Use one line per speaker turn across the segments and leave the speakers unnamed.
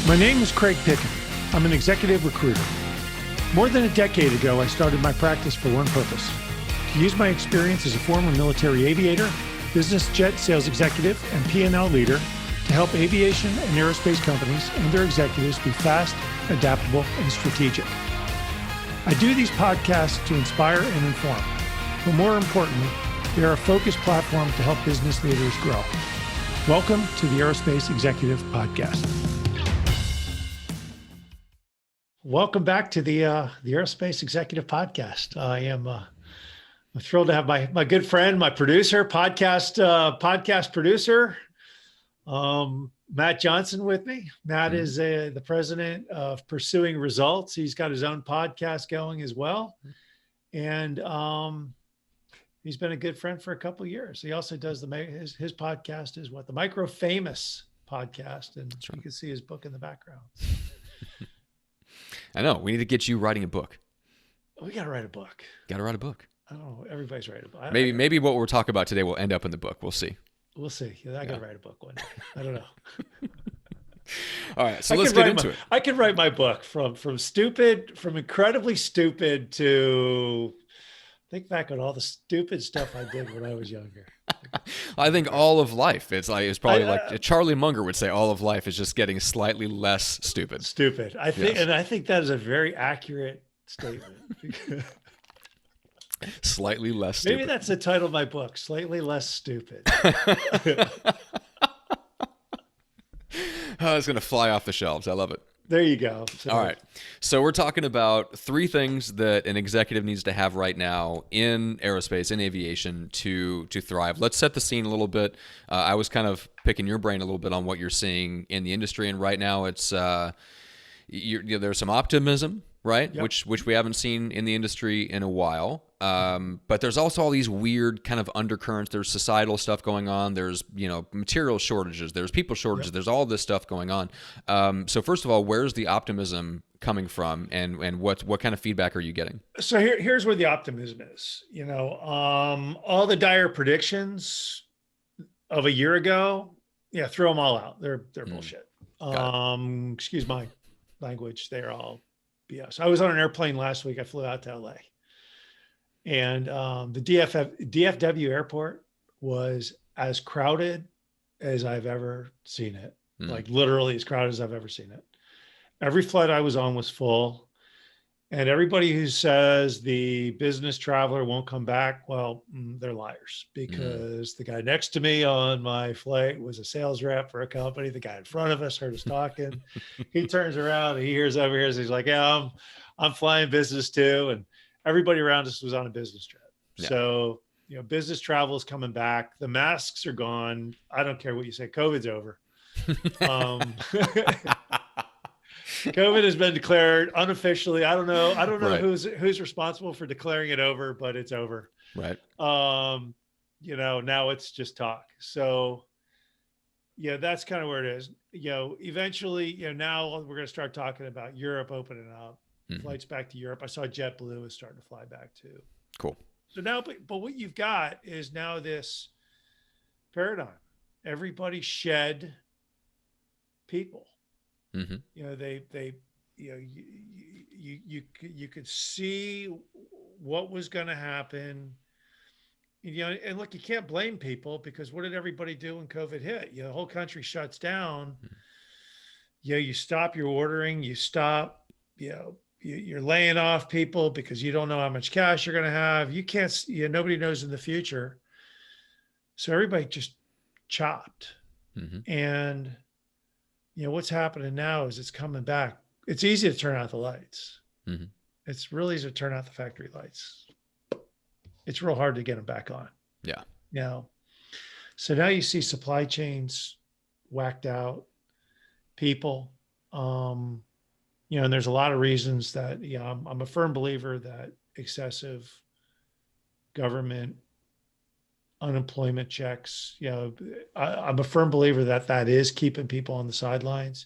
My name is Craig Picken. I'm an executive recruiter. More than a decade ago, I started my practice for one purpose: to use my experience as a former military aviator, business jet sales executive, and P&L leader to help aviation and aerospace companies and their executives be fast, adaptable, and strategic. I do these podcasts to inspire and inform, but more importantly, they are a focused platform to help business leaders grow. Welcome to the Aerospace Executive Podcast. Welcome back to the Aerospace Executive Podcast. I'm thrilled to have my good friend, my producer, podcast producer, Matt Johnson with me. Matt is the president of Pursuing Results. He's got his own podcast going as well. And he's been a good friend for a couple of years. He also does his podcast is the Micro Famous podcast. And you can see his book in the background.
I know. We need to get you writing a book.
We got to write a book.
Got to write a book.
I don't know. Everybody's writing a book.
Maybe what we're talking about today will end up in the book. We'll see.
We'll see. Yeah, I got to write a book one day. I don't know.
All right. So let's get into it.
I can write my book from incredibly stupid to think back on all the stupid stuff I did when I was younger.
I think all of life. It's probably like Charlie Munger would say. All of life is just getting slightly less stupid.
Stupid. I think that is a very accurate statement.
Slightly less stupid.
Maybe that's the title of my book. Slightly Less Stupid.
Oh, it's going to fly off the shelves. I love it.
There you go.
All right. So we're talking about 3 things that an executive needs to have right now in aerospace, in aviation to thrive. Let's set the scene a little bit. I was kind of picking your brain a little bit on what you're seeing in the industry. And right now it's there's some optimism, right?
Yep.
Which we haven't seen in the industry in a while. But there's also all these weird kind of undercurrents. There's societal stuff going on. There's, material shortages. There's people shortages. Yep. There's all this stuff going on. So first of all, where's the optimism coming from, and what kind of feedback are you getting?
So here's where the optimism is. All the dire predictions of a year ago, throw them all out. They're bullshit. Excuse my language. They're all BS. I was on an airplane last week. I flew out to LA. And the DFW airport was as crowded as I've ever seen it, like literally as crowded as I've ever seen it. Every flight I was on was full. And everybody who says the business traveler won't come back, well, they're liars, because the guy next to me on my flight was a sales rep for a company. The guy in front of us heard us talking. He turns around and he hears over here. So he's like, yeah, I'm flying business too. And everybody around us was on a business trip. Yeah. So, business travel is coming back. The masks are gone. I don't care what you say. COVID's over. COVID has been declared unofficially. I don't know right. who's responsible for declaring it over, but it's over.
Right.
Now it's just talk. So, that's kind of where it is. Eventually, now we're going to start talking about Europe opening up. Flights back to Europe. I saw JetBlue is starting to fly back too. Cool. So now, but what you've got is now this paradigm. Everybody shed people. Mm-hmm. You could see what was going to happen. And look, you can't blame people, because what did everybody do when COVID hit? The whole country shuts down. You stop your ordering. You stop. You're laying off people because you don't know how much cash you're going to have. You can't, nobody knows in the future. So everybody just chopped. Mm-hmm. And, what's happening now is it's coming back. It's easy to turn out the lights. Mm-hmm. It's really easy to turn out the factory lights. It's real hard to get them back on. Yeah. So now you see supply chains whacked out, people, and there's a lot of reasons that, I'm a firm believer that excessive government unemployment checks, I'm a firm believer that is keeping people on the sidelines.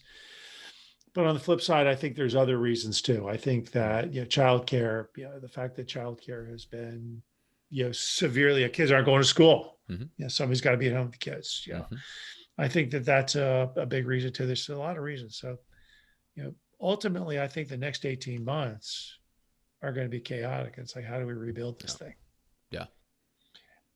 But on the flip side, I think there's other reasons too. I think that, childcare, the fact that childcare has been, severely, kids aren't going to school. Mm-hmm. Somebody's got to be at home with the kids. Mm-hmm. I think that's a big reason too. There's a lot of reasons. So Ultimately, I think the next 18 months are going to be chaotic. It's like, how do we rebuild this
Yeah.
thing?
Yeah.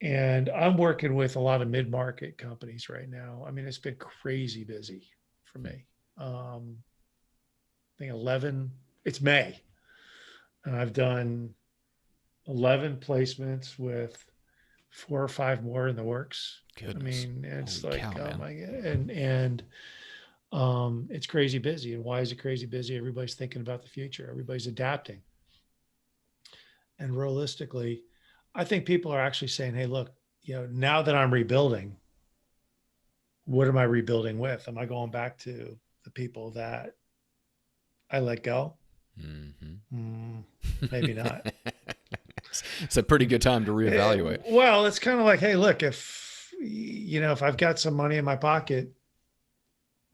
And I'm working with a lot of mid-market companies right now. I mean, it's been crazy busy for me. I think 11, it's May, and I've done 11 placements with 4 or 5 more in the works. I
Goodness.
mean, it's
Holy
like,
cow,
oh
man.
my God. And it's crazy busy. And why is it crazy busy? Everybody's thinking about the future. Everybody's adapting. And realistically, I think people are actually saying, hey, look, now that I'm rebuilding, what am I rebuilding with? Am I going back to the people that I let go?
Mm-hmm.
Mm, maybe not.
It's a pretty good time to reevaluate.
Well, it's kind of like, hey, look, if I've got some money in my pocket,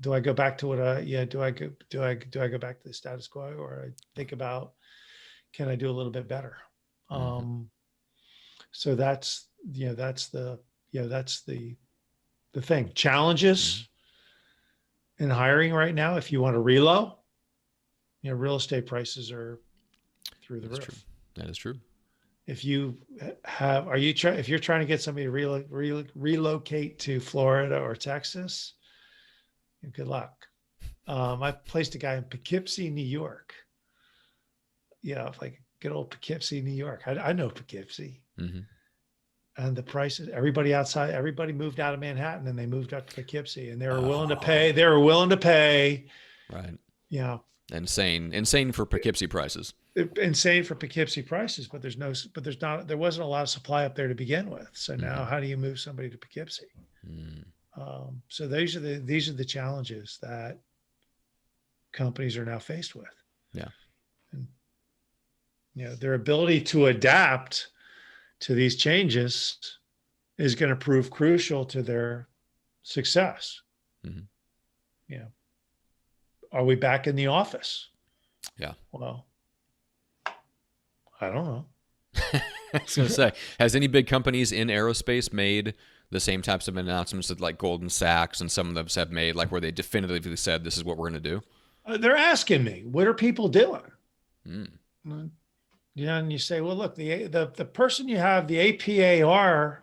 do I go back to what do I go back to the status quo, or I think about, can I do a little bit better?
Mm-hmm.
Um, so that's the thing.
Mm-hmm.
Challenges in hiring right now. If you want to reload, real estate prices are through the
That's true.
roof.
That is true.
If you if you're trying to get somebody to relocate to Florida or Texas, good luck. I placed a guy in Poughkeepsie, New York. Like good old Poughkeepsie, New York. I know Poughkeepsie.
Mm-hmm.
And the prices, everybody moved out of Manhattan and they moved up to Poughkeepsie, and they were willing to pay.
Oh,
They were willing to pay,
right.
you know,
Insane for Poughkeepsie prices.
insane for Poughkeepsie prices, there wasn't a lot of supply up there to begin with. So
Mm-hmm.
now how do you move somebody to Poughkeepsie?
Mm.
So these are the challenges that companies are now faced with.
Yeah.
And their ability to adapt to these changes is going to prove crucial to their success.
Mm-hmm.
You know, are we back in the office?
Yeah.
Well, I don't know.
I was gonna say, has any big companies in aerospace made the same types of announcements that like Goldman Sachs and some of them have made, like where they definitively said this is what we're gonna do?
They're asking me, what are people doing?
Mm.
And you say, well, look, the person you have, the APAR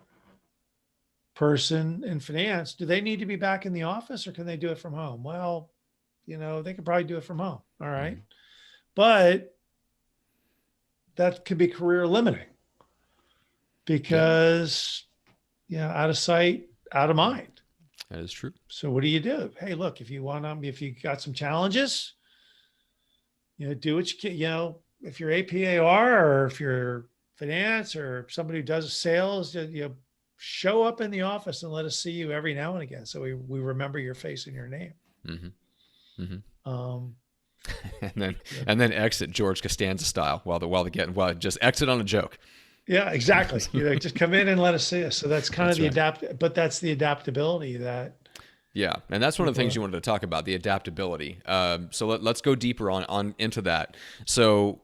person in finance, do they need to be back in the office or can they do it from home? Well, they could probably do it from home. All right.
Mm-hmm.
But that could be career limiting
Yeah,
because, out of sight, out of mind.
that is true.
So what do you do? Hey, look, if you got some challenges, do what you can, if you're APAR or if you're finance or somebody who does sales, show up in the office and let us see you every now and again. So we remember your face and your name.
Mm-hmm. Mm-hmm.
Um,
and then
yeah,
and then exit George Costanza style while just exit on a joke.
yeah, exactly. Just come in and let us see us. So that's kind of
That's right.
that's the adaptability that
Yeah, and that's one of the
people
things you wanted to talk about, the adaptability. So let's go deeper on into that. So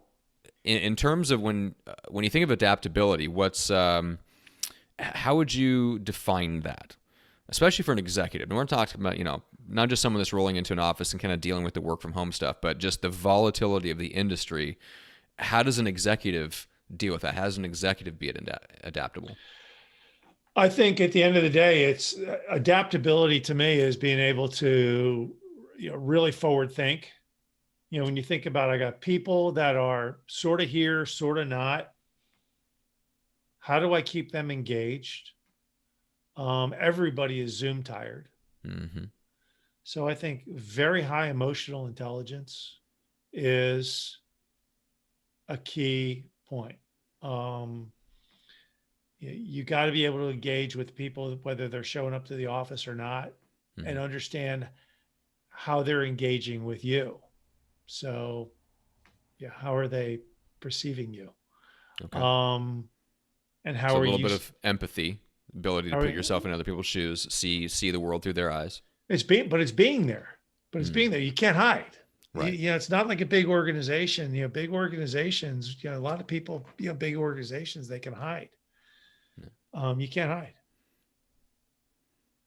in terms of when you think of adaptability, how would you define that, especially for an executive? And we're talking about not just someone that's rolling into an office and kind of dealing with the work from home stuff, but just the volatility of the industry. How does an executive deal with that? How does an executive be adaptable?
I think at the end of the day, it's adaptability to me is being able to, really forward think. When you think about, I got people that are sort of here, sort of not. How do I keep them engaged? Everybody is Zoom tired.
Mm-hmm.
So I think very high emotional intelligence is a key point. Um, you got to be able to engage with people, whether they're showing up to the office or not,
Mm-hmm.
and understand how they're engaging with you. So, yeah, how are they perceiving you?
Okay.
Um, and how
So a
are
little
you?
bit of empathy, ability to
How
put
are,
yourself in other people's shoes, see the world through their eyes.
it's being there, but it's
Mm.
being there. You can't hide.
Right.
It's not like a big organization. Big organizations. A lot of people. Big organizations, they can hide.
Yeah.
You can't hide.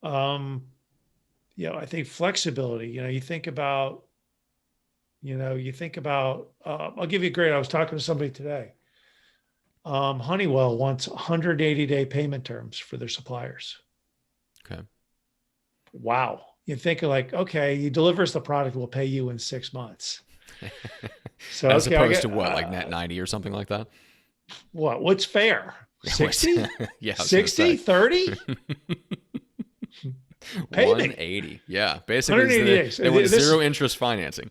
I think flexibility. You think about You think about, I'll give you a great, I was talking to somebody today. Honeywell wants 180-day payment terms for their suppliers.
Okay.
Wow. You think of like, okay, you deliver us the product, we'll pay you in 6 months. So,
As
okay, I
opposed to
get,
what, like net 90 or something like that?
what's fair?
What's-
60,
yeah, I was gonna
60,
say
30? Pay me
180. Yeah, basically
180 days.
they want
This,
zero interest financing.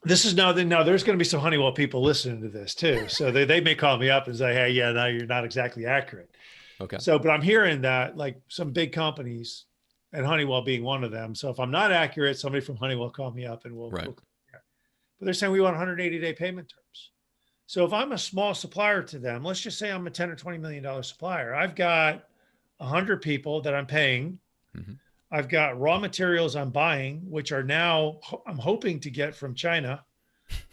this is now, there's going to be some Honeywell people listening to this too. So they may call me up and say, hey, yeah, no, you're not exactly accurate.
Okay.
So, but I'm hearing that like some big companies, and Honeywell being one of them. So if I'm not accurate, somebody from Honeywell call me up and
Right.
but they're saying we want 180-day payment terms. So if I'm a small supplier to them, let's just say I'm a 10 or $20 million supplier. I've got 100 people that I'm paying.
Mm-hmm.
I've got raw materials I'm buying, which are now I'm hoping to get from China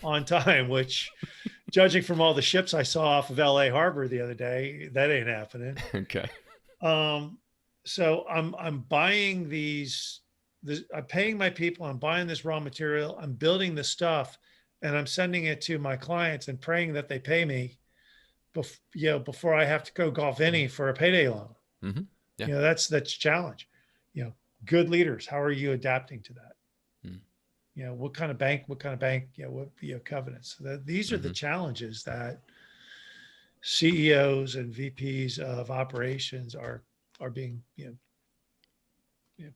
on time, which judging from all the ships I saw off of LA Harbor the other day, that ain't happening.
Okay.
So I'm buying I'm paying my people, I'm buying this raw material, I'm building the stuff, and I'm sending it to my clients and praying that they pay me before I have to go golf any for a payday loan.
Mm-hmm. Yeah.
That's a challenge. Good leaders, how are you adapting to that? What kind of bank, what covenants. So these are the challenges that CEOs and VPs of operations are being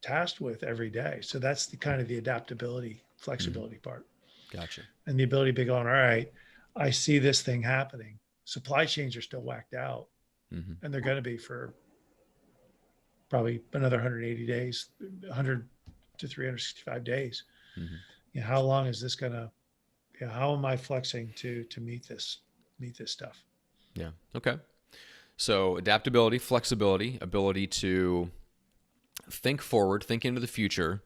tasked with every day. So that's the kind of the adaptability, flexibility part,
Gotcha.
and the ability to be going, all right, I see this thing happening. Supply chains are still whacked out, and they're going to be for probably another 180 days, 100 to 365 days. How long is this going to? How am I flexing to meet this stuff?
Yeah. Okay. So adaptability, flexibility, ability to think forward, think into the future,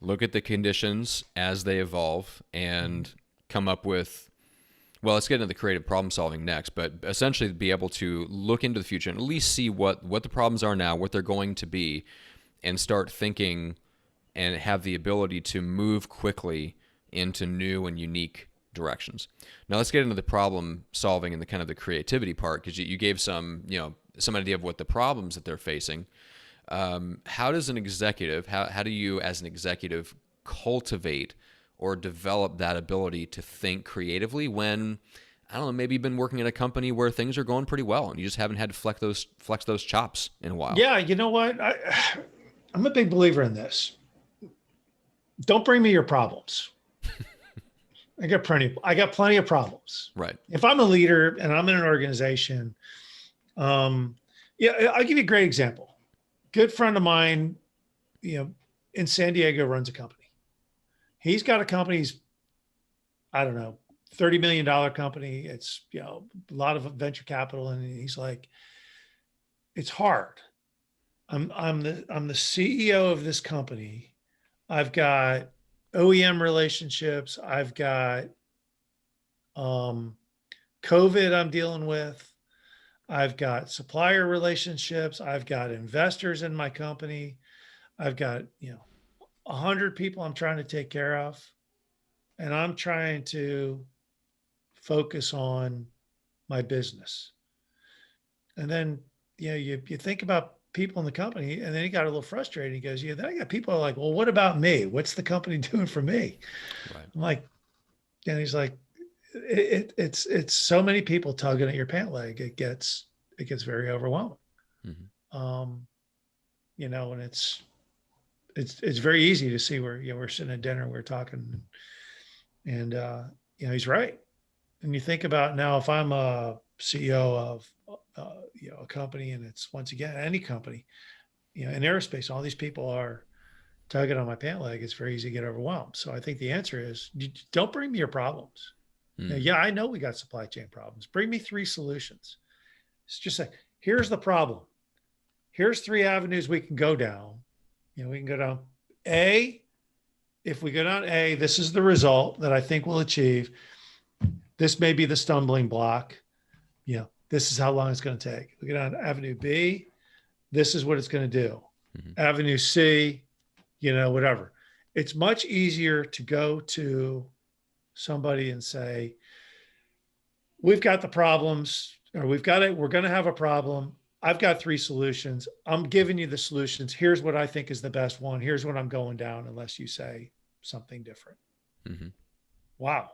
look at the conditions as they evolve, and come up with, well, let's get into the creative problem solving next, but essentially be able to look into the future and at least see what the problems are now, what they're going to be, and start thinking and have the ability to move quickly into new and unique directions. Now let's get into the problem solving and the kind of the creativity part, because you gave some idea of what the problems that they're facing. How does an executive, how do you as an executive cultivate or develop that ability to think creatively when, I don't know, maybe you've been working at a company where things are going pretty well and you just haven't had to flex those chops in a while?
Yeah, you know what? I'm a big believer in this. Don't bring me your problems. I got plenty of problems.
Right.
If I'm a leader and I'm in an organization, I'll give you a great example. Good friend of mine, in San Diego runs a company. He's got a company, I don't know, $30 million company. It's, a lot of venture capital. And he's like, it's hard. I'm the CEO of this company. I've got OEM relationships. I've got COVID I'm dealing with. I've got supplier relationships. I've got investors in my company. I've got, 100 people I'm trying to take care of. And I'm trying to focus on my business. And then, you think about people in the company, and then he got a little frustrated. He goes, then I got people like, well, what about me? What's the company doing for me?
Right.
I'm like, and he's like, it's so many people tugging at your pant leg. It gets very overwhelming. And it's very easy to see where, we're sitting at dinner, we're talking, and he's right. And you think about now, if I'm a CEO of a company, and it's, once again, any company, in aerospace, all these people are tugging on my pant leg. It's very easy to get overwhelmed. So I think the answer is, don't bring me your problems. I know we got supply chain problems. Bring me 3 solutions. It's just like, here's the problem. Here's 3 avenues we can go down. We can go down A. If we go down A, this is the result that I think we'll achieve. This may be the stumbling block. This is how long it's going to take. We go down Avenue B. This is what it's going to do. Avenue C, whatever. It's much easier to go to somebody and say, we've got the problems, or we're going to have a problem. I've got 3 solutions. I'm giving you the solutions. Here's what I think is the best one. Here's what I'm going down, unless you say something different.
Mm-hmm.
Wow.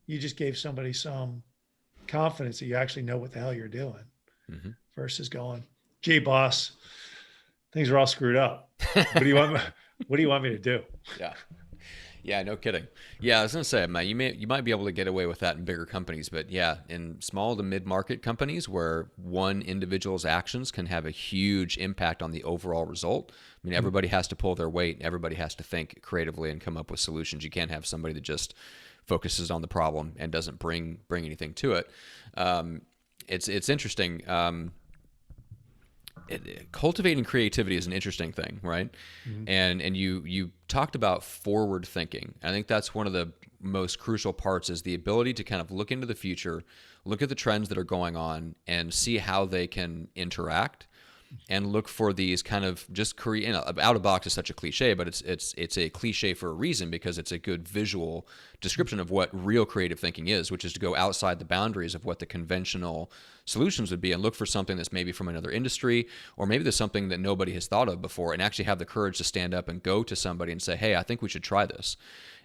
You just gave somebody some confidence that you actually know what the hell you're doing,
Mm-hmm.
versus going, gee, boss, things are all screwed up. What do you want? What do you want me to do?
Yeah. Yeah, no kidding. Yeah, I was gonna say, man, you might be able to get away with that in bigger companies, but yeah, in small to mid-market companies where one individual's actions can have a huge impact on the overall result. I mean, everybody has to pull their weight. Everybody has to think creatively and come up with solutions. You can't have somebody that just focuses on the problem and doesn't bring anything to it. It's interesting. Cultivating creativity is an interesting thing, right?
Mm-hmm.
And you talked about forward thinking. I think that's one of the most crucial parts, is the ability to kind of look into the future, look at the trends that are going on, and see how they can interact, and look for these kind of just create. Out of box is such a cliche, but it's a cliche for a reason, because it's a good visual description of what real creative thinking is, which is to go outside the boundaries of what the conventional solutions would be and look for something that's maybe from another industry, or maybe there's something that nobody has thought of before, and actually have the courage to stand up and go to somebody and say, hey, I think we should try this.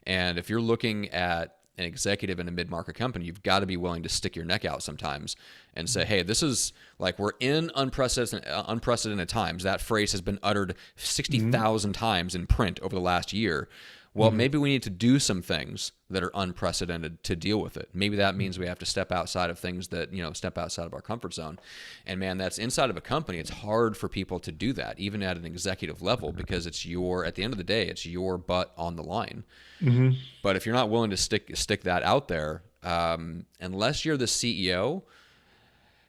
And if you're looking at an executive in a mid-market company, you've got to be willing to stick your neck out sometimes and say, hey, this is like, we're in unprecedented times. That phrase has been uttered 60,000 times in print over the last year. Well, maybe we need to do some things that are unprecedented to deal with it. Maybe that means we have to step outside of things that, step outside of our comfort zone. And man, that's inside of a company. It's hard for people to do that, even at an executive level, because at the end of the day, it's your butt on the line.
Mm-hmm.
But if you're not willing to stick that out there, unless you're the CEO,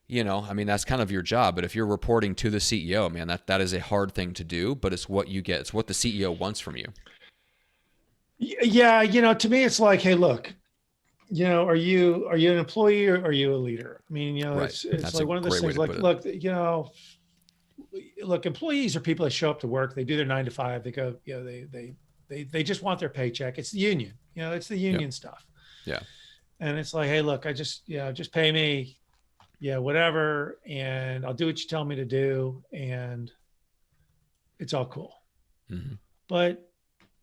that's kind of your job. But if you're reporting to the CEO, man, that is a hard thing to do, but it's what you get. It's what the CEO wants from you.
Yeah. To me, it's like, hey, look, are you an employee, or are you a leader? I mean,
Right.
it's
That's
like
a
one of those
great way
things,
to
like,
put it.
look, employees are people that show up to work. They do their 9 to 5. They go, they just want their paycheck. It's the union, it's the union stuff.
Yeah.
And it's like, hey, look, just pay me, whatever. And I'll do what you tell me to do. And it's all cool.
Mm-hmm.
But,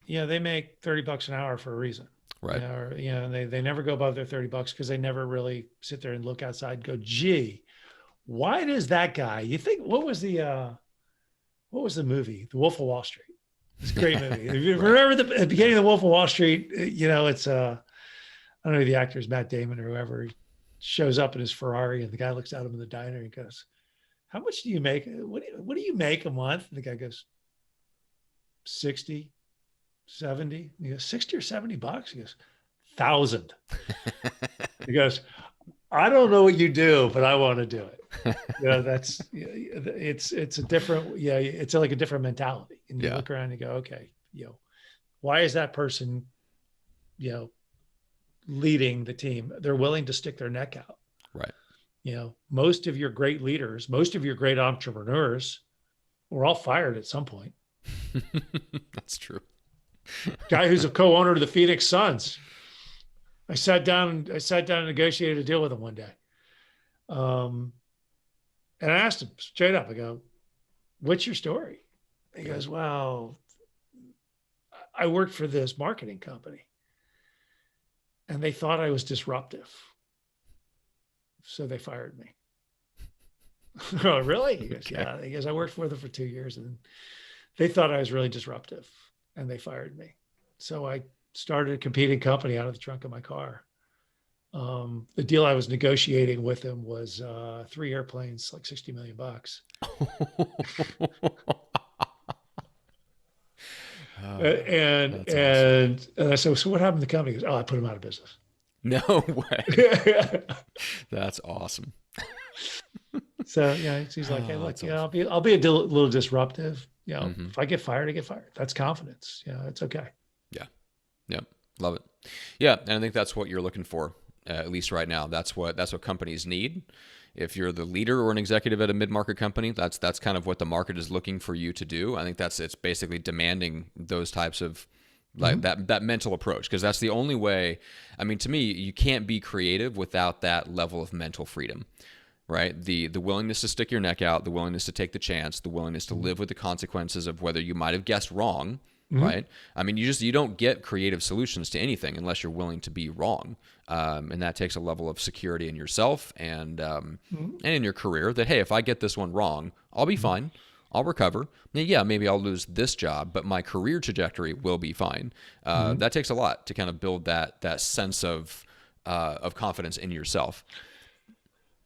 they make $30 an hour for a reason.
Right.
They never go above their $30 because they never really sit there and look outside and go, gee, why does that guy, you think, what was the movie? The Wolf of Wall Street. It's a great movie. If you remember the beginning of the Wolf of Wall Street, it's I don't know, the actor is Matt Damon or whoever. He shows up in his Ferrari, and the guy looks at him in the diner and goes, how much do you make? What do you make a month? And the guy goes, 60, 70. And he goes, 60 or $70? He goes, 1,000. He goes, I don't know what you do, but I want to do it. It's a different, it's like a different mentality. And you look around and you go, okay, why is that person, leading the team? They're willing to stick their neck out.
Right.
Most of your great leaders, most of your great entrepreneurs were all fired at some point.
That's true.
Guy who's a co-owner of the Phoenix Suns. I sat down and negotiated a deal with him one day. And I asked him straight up, I go, what's your story? He goes, well, I worked for this marketing company and they thought I was disruptive. So they fired me. Oh, really? He goes, yeah. He goes, I worked for them for 2 years and they thought I was really disruptive and they fired me. So I started a competing company out of the trunk of my car. The deal I was negotiating with him was 3 airplanes, like $60 million. And I said, so what happened to the company? He goes, oh, I put him out of business.
No way. That's awesome.
So he's like, hey, look, awesome. I'll be a little disruptive. If I get fired, I get fired. That's confidence. It's okay.
Yeah. Love it. Yeah. And I think that's what you're looking for, at least right now. That's what companies need. If you're the leader or an executive at a mid-market company, that's kind of what the market is looking for you to do. I think it's basically demanding those types of like that mental approach, because that's the only way. I mean, to me, you can't be creative without that level of mental freedom, right? The willingness to stick your neck out, the willingness to take the chance, the willingness to live with the consequences of whether you might have guessed wrong, right? I mean, you don't get creative solutions to anything unless you're willing to be wrong, and that takes a level of security in yourself and in your career. That, hey, if I get this one wrong, I'll be fine. I'll recover. Yeah, maybe I'll lose this job, but my career trajectory will be fine. That takes a lot to kind of build that sense of confidence in yourself.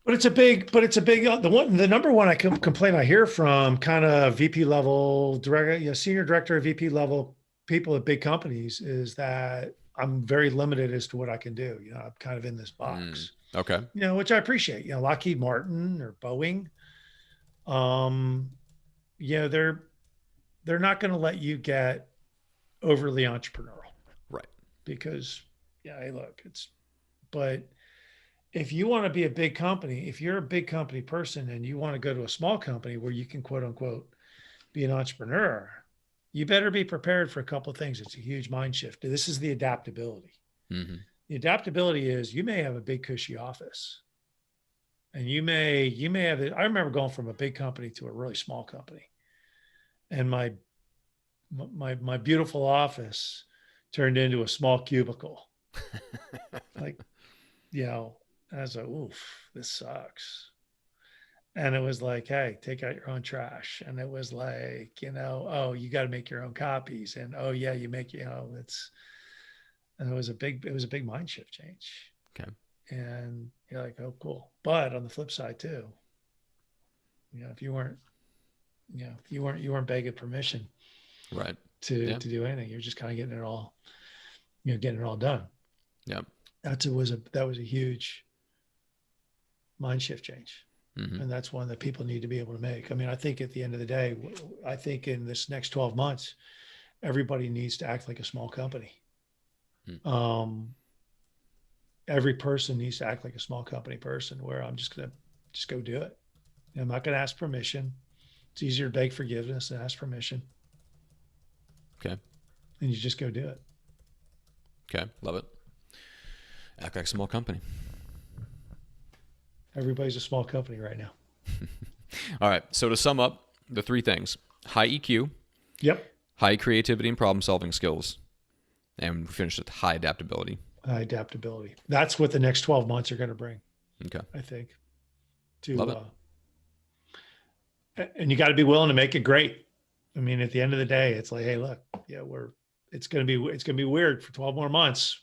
But it's a big, the number one complaint I hear from kind of VP level director, senior director, VP level people at big companies is that I'm very limited as to what I can do. I'm kind of in this box.
Okay.
Which I appreciate. Lockheed Martin or Boeing, they're not going to let you get overly entrepreneurial,
right?
Because hey, look, but if you want to be a big company, if you're a big company person and you want to go to a small company where you can quote unquote be an entrepreneur, you better be prepared for a couple of things. It's a huge mind shift. This is the adaptability. The adaptability is you may have a big cushy office. And you may have it. I remember going from a big company to a really small company, and my beautiful office turned into a small cubicle. I was like, oof, this sucks. And it was like, hey, take out your own trash. And it was like, oh, you got to make your own copies. And oh yeah, you make, and it was a big mind shift change.
Okay.
And you're like, oh, cool. But on the flip side too, if you weren't begging permission,
right,
to do anything, you're just kind of getting it all done.
Yeah.
That was a huge mind shift change. And that's one that people need to be able to make. I mean, I think at the end of the day, I think in this next 12 months, everybody needs to act like a small company. Every person needs to act like a small company person, where I'm just going to go do it. I'm not going to ask permission. It's easier to beg forgiveness than ask permission.
Okay.
And you just go do it.
Okay. Love it. Act like a small company.
Everybody's a small company right now.
All right. So to sum up the three things: high EQ.
Yep.
High creativity and problem solving skills. And we finished with high adaptability.
High adaptability. That's what the next 12 months are going to bring.
Okay.
I think.
Love
it. And you got to be willing to make it great. I mean, at the end of the day, it's like, hey, look, it's going to be weird for 12 more months.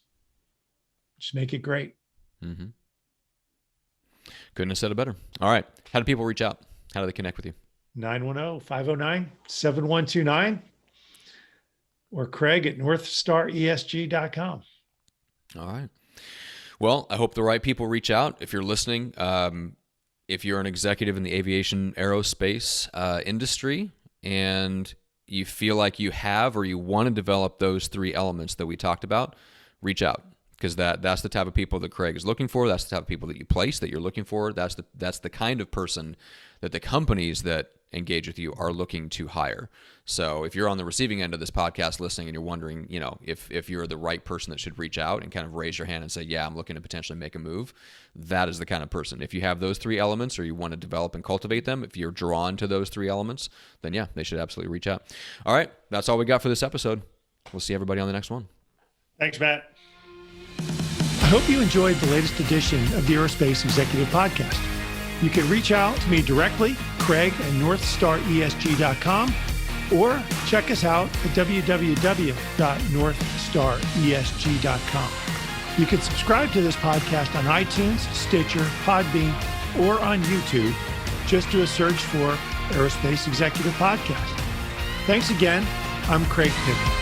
Just make it great.
Couldn't have said it better. All right. How do people reach out? How do they connect with you?
910-509-7129 or Craig at northstaresg.com.
All right. Well, I hope the right people reach out. If you're listening, if you're an executive in the aviation aerospace industry and you feel like you have or you want to develop those three elements that we talked about, reach out, because that's the type of people that Craig is looking for. That's the type of people that you place that you're looking for. That's the kind of person that the companies that engage with you are looking to hire. So if you're on the receiving end of this podcast listening and you're wondering, if you're the right person that should reach out and kind of raise your hand and say, yeah, I'm looking to potentially make a move, that is the kind of person. If you have those three elements or you want to develop and cultivate them, if you're drawn to those three elements, then yeah, they should absolutely reach out. All right. That's all we got for this episode. We'll see everybody on the next one.
Thanks, Matt. I hope you enjoyed the latest edition of the Aerospace Executive Podcast. You can reach out to me directly, Craig at northstaresg.com, or check us out at www.northstaresg.com. You can subscribe to this podcast on iTunes, Stitcher, Podbean, or on YouTube. Just do a search for Aerospace Executive Podcast. Thanks again. I'm Craig Pittman.